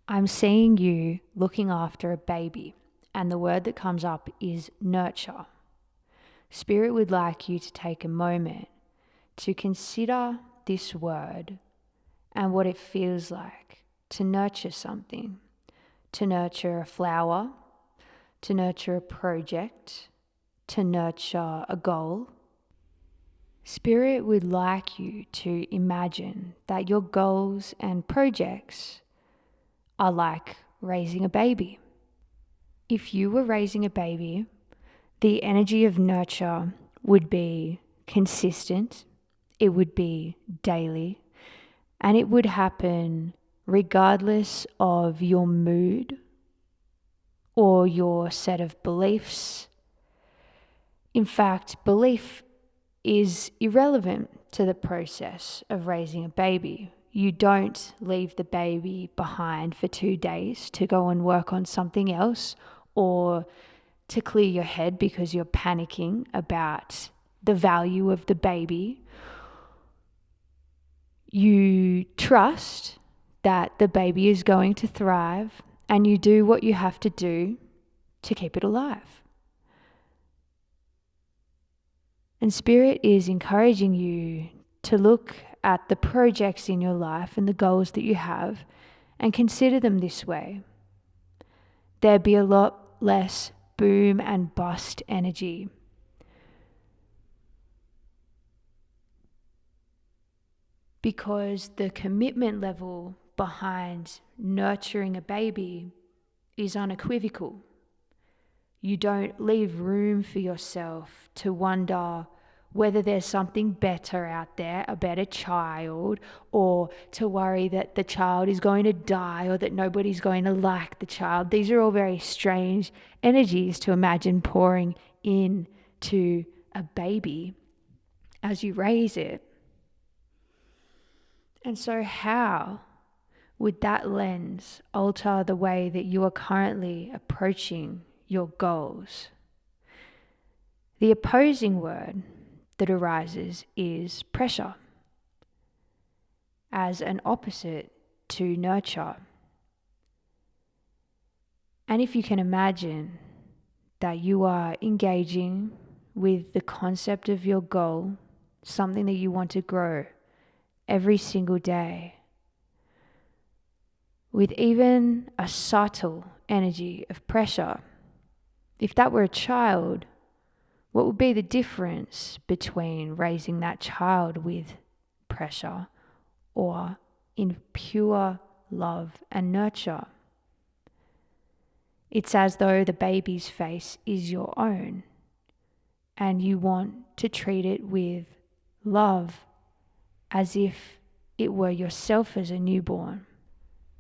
I'm seeing you looking after a baby, and the word that comes up is nurture. Spirit would like you to take a moment to consider this word and what it feels like to nurture something, to nurture a flower, to nurture a project, to nurture a goal. Spirit would like you to imagine that your goals and projects are like raising a baby. If you were raising a baby, the energy of nurture would be consistent, it would be daily, and it would happen regardless of your mood or your set of beliefs. In fact, belief is irrelevant to the process of raising a baby. You don't leave the baby behind for 2 days to go and work on something else or to clear your head because you're panicking about the value of the baby. You trust that the baby is going to thrive and you do what you have to do to keep it alive. And Spirit is encouraging you to look at the projects in your life and the goals that you have and consider them this way. There'd be a lot less boom and bust energy. Because the commitment level behind nurturing a baby is unequivocal. You don't leave room for yourself to wonder whether there's something better out there, a better child, or to worry that the child is going to die or that nobody's going to like the child. These are all very strange energies to imagine pouring into a baby as you raise it. And so how would that lens alter the way that you are currently approaching your goals? The opposing word that arises is pressure, as an opposite to nurture. And if you can imagine that you are engaging with the concept of your goal, something that you want to grow every single day, with even a subtle energy of pressure. If that were a child, what would be the difference between raising that child with pressure or in pure love and nurture? It's as though the baby's face is your own and you want to treat it with love as if it were yourself as a newborn.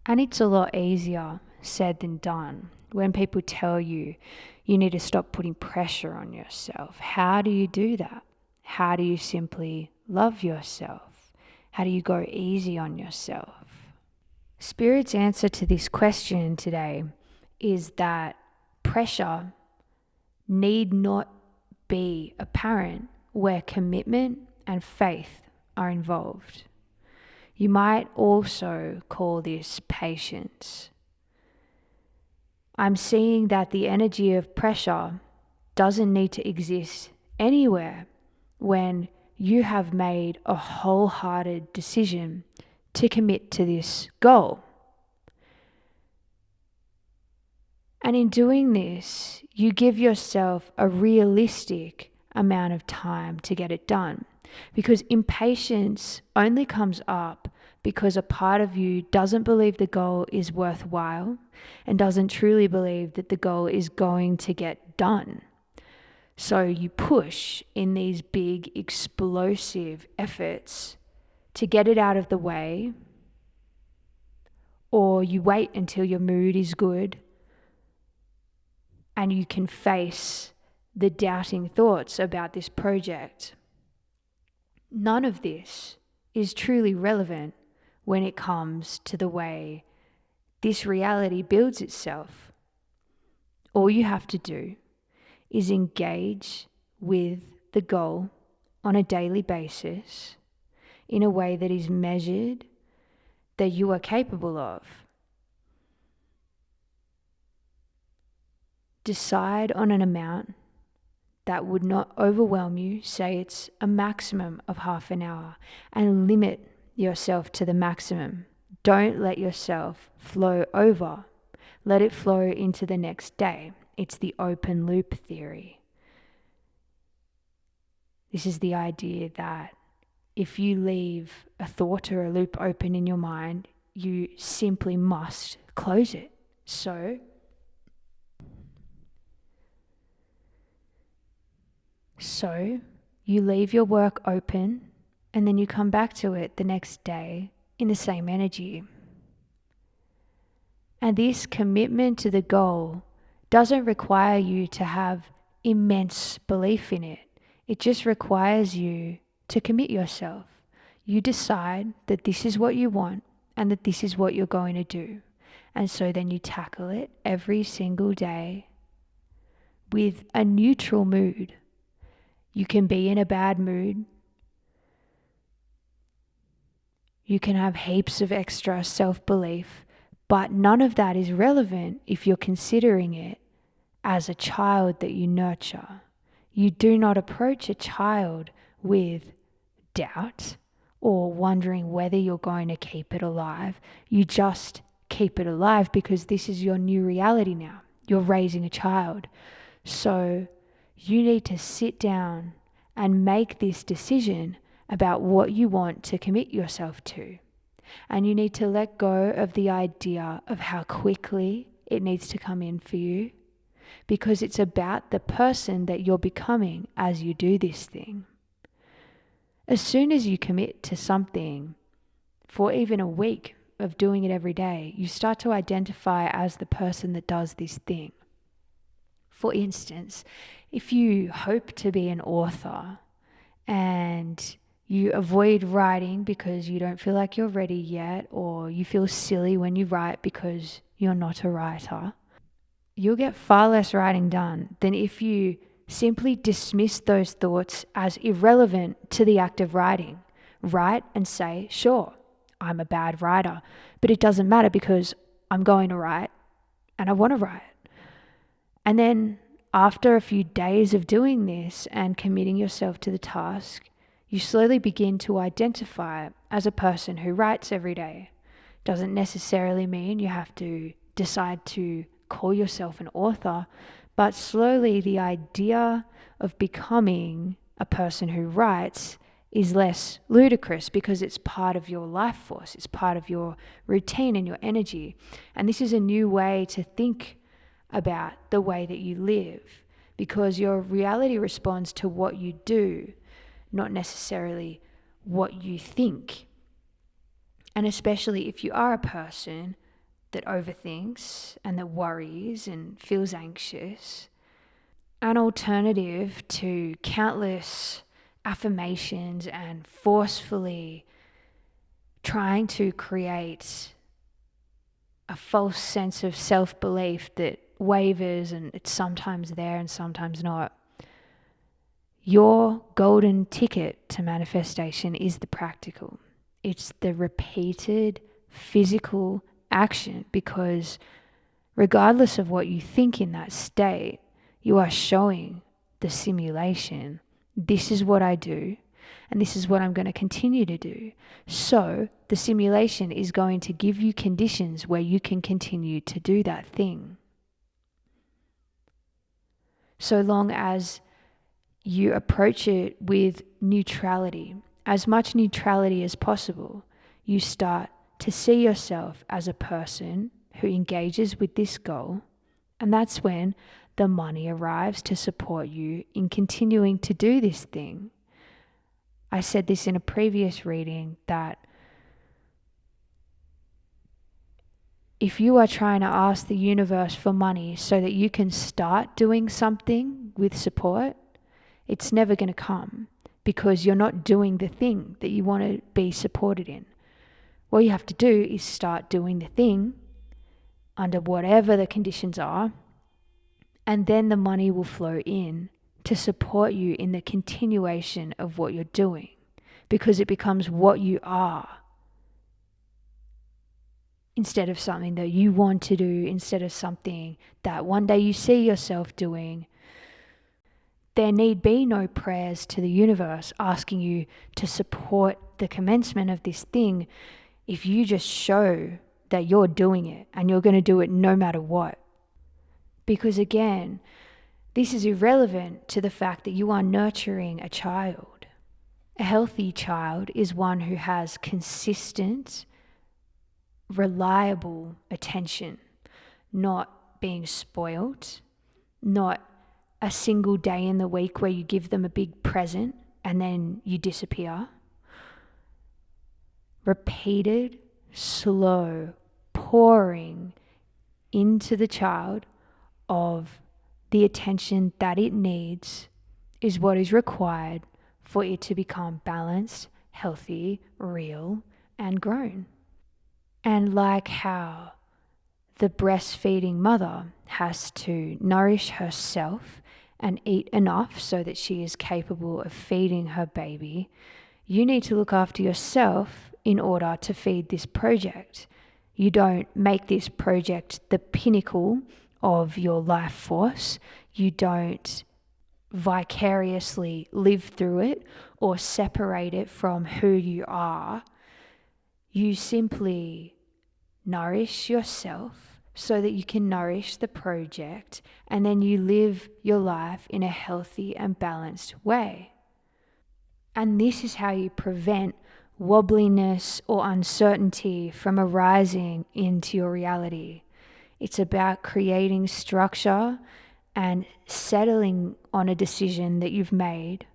And it's a lot easier said than done when people tell you you need to stop putting pressure on yourself. How do you do that? How do you simply love yourself? How do you go easy on yourself? Spirit's answer to this question today is that pressure need not be apparent where commitment and faith are involved. You might also call this patience. I'm seeing that the energy of pressure doesn't need to exist anywhere when you have made a wholehearted decision to commit to this goal. And in doing this, you give yourself a realistic amount of time to get it done. Because impatience only comes up because a part of you doesn't believe the goal is worthwhile and doesn't truly believe that the goal is going to get done. So you push in these big explosive efforts to get it out of the way, or you wait until your mood is good and you can face the doubting thoughts about this project. None of this is truly relevant when it comes to the way this reality builds itself. All you have to do is engage with the goal on a daily basis in a way that is measured, that you are capable of. Decide on an amount that would not overwhelm you. Say it's a maximum of half an hour, and limit yourself to the maximum. Don't let yourself flow over. Let it flow into the next day. It's the open loop theory. This is the idea that if you leave a thought or a loop open in your mind, you simply must close it. So you leave your work open and then you come back to it the next day in the same energy. And this commitment to the goal doesn't require you to have immense belief in it. It just requires you to commit yourself. You decide that this is what you want and that this is what you're going to do. And so then you tackle it every single day with a neutral mood. You can be in a bad mood. You can have heaps of extra self-belief, but none of that is relevant if you're considering it as a child that you nurture. You do not approach a child with doubt or wondering whether you're going to keep it alive. You just keep it alive because this is your new reality now. You're raising a child. So you need to sit down and make this decision about what you want to commit yourself to. And you need to let go of the idea of how quickly it needs to come in for you, because it's about the person that you're becoming as you do this thing. As soon as you commit to something for even a week of doing it every day, you start to identify as the person that does this thing. For instance, if you hope to be an author and you avoid writing because you don't feel like you're ready yet, or you feel silly when you write because you're not a writer, you'll get far less writing done than if you simply dismiss those thoughts as irrelevant to the act of writing. Write and say, sure, I'm a bad writer, but it doesn't matter because I'm going to write and I want to write. And then after a few days of doing this and committing yourself to the task, you slowly begin to identify as a person who writes every day. Doesn't necessarily mean you have to decide to call yourself an author, but slowly the idea of becoming a person who writes is less ludicrous because it's part of your life force, it's part of your routine and your energy. And this is a new way to think about the way that you live, because your reality responds to what you do, not necessarily what you think. And especially if you are a person that overthinks and that worries and feels anxious, an alternative to countless affirmations and forcefully trying to create a false sense of self-belief that wavers and it's sometimes there and sometimes not. Your golden ticket to manifestation is the practical. It's the repeated physical action, because regardless of what you think in that state, you are showing the simulation. This is what I do, and this is what I'm going to continue to do. So the simulation is going to give you conditions where you can continue to do that thing. So long as you approach it with neutrality, as much neutrality as possible, you start to see yourself as a person who engages with this goal. And that's when the money arrives to support you in continuing to do this thing. I said this in a previous reading that if you are trying to ask the universe for money so that you can start doing something with support, it's never going to come, because you're not doing the thing that you want to be supported in. What you have to do is start doing the thing under whatever the conditions are, and then the money will flow in to support you in the continuation of what you're doing, because it becomes what you are. instead of something that you want to do, instead of something that one day you see yourself doing. There need be no prayers to the universe asking you to support the commencement of this thing if you just show that you're doing it and you're going to do it no matter what. Because again, this is irrelevant to the fact that you are nurturing a child. A healthy child is one who has consistent, reliable attention, not being spoilt, not a single day in the week where you give them a big present and then you disappear. Repeated, slow pouring into the child of the attention that it needs is what is required for it to become balanced, healthy, real, and grown. And like how the breastfeeding mother has to nourish herself and eat enough so that she is capable of feeding her baby, you need to look after yourself in order to feed this project. You don't make this project the pinnacle of your life force. You don't vicariously live through it or separate it from who you are. You simply nourish yourself so that you can nourish the project, and then you live your life in a healthy and balanced way. And this is how you prevent wobbliness or uncertainty from arising into your reality. It's about creating structure and settling on a decision that you've made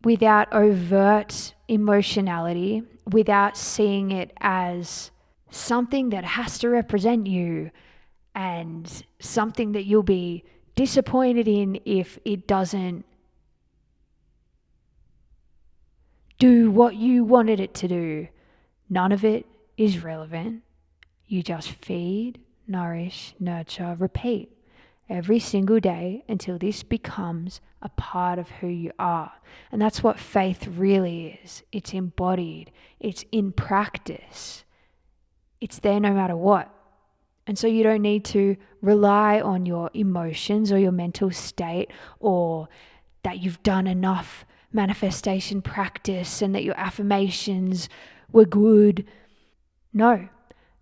without overt emotionality, without seeing it as something that has to represent you and something that you'll be disappointed in if it doesn't do what you wanted it to do. None of it is relevant. You just feed, nourish, nurture, repeat every single day until this becomes a part of who you are. And that's what faith really is. It's embodied. It's in practice. It's there no matter what. And so you don't need to rely on your emotions or your mental state, or that you've done enough manifestation practice and that your affirmations were good. No,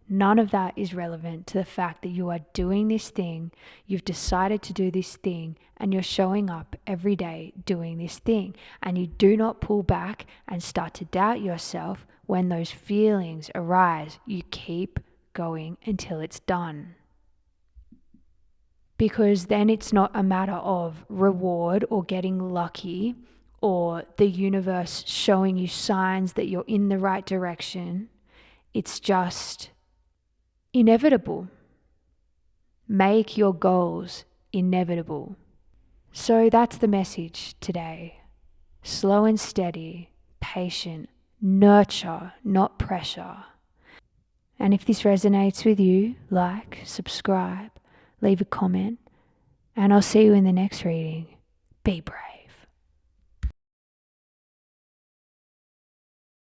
none of that is relevant to the fact that you are doing this thing, you've decided to do this thing, and you're showing up every day doing this thing. And you do not pull back and start to doubt yourself when those feelings arise. You keep going until it's done. Because then it's not a matter of reward or getting lucky or the universe showing you signs that you're in the right direction. It's just inevitable. Make your goals inevitable. So that's the message today. Slow and steady, patient, nurture, not pressure. And if this resonates with you, like, subscribe, leave a comment, and I'll see you in the next reading. Be brave.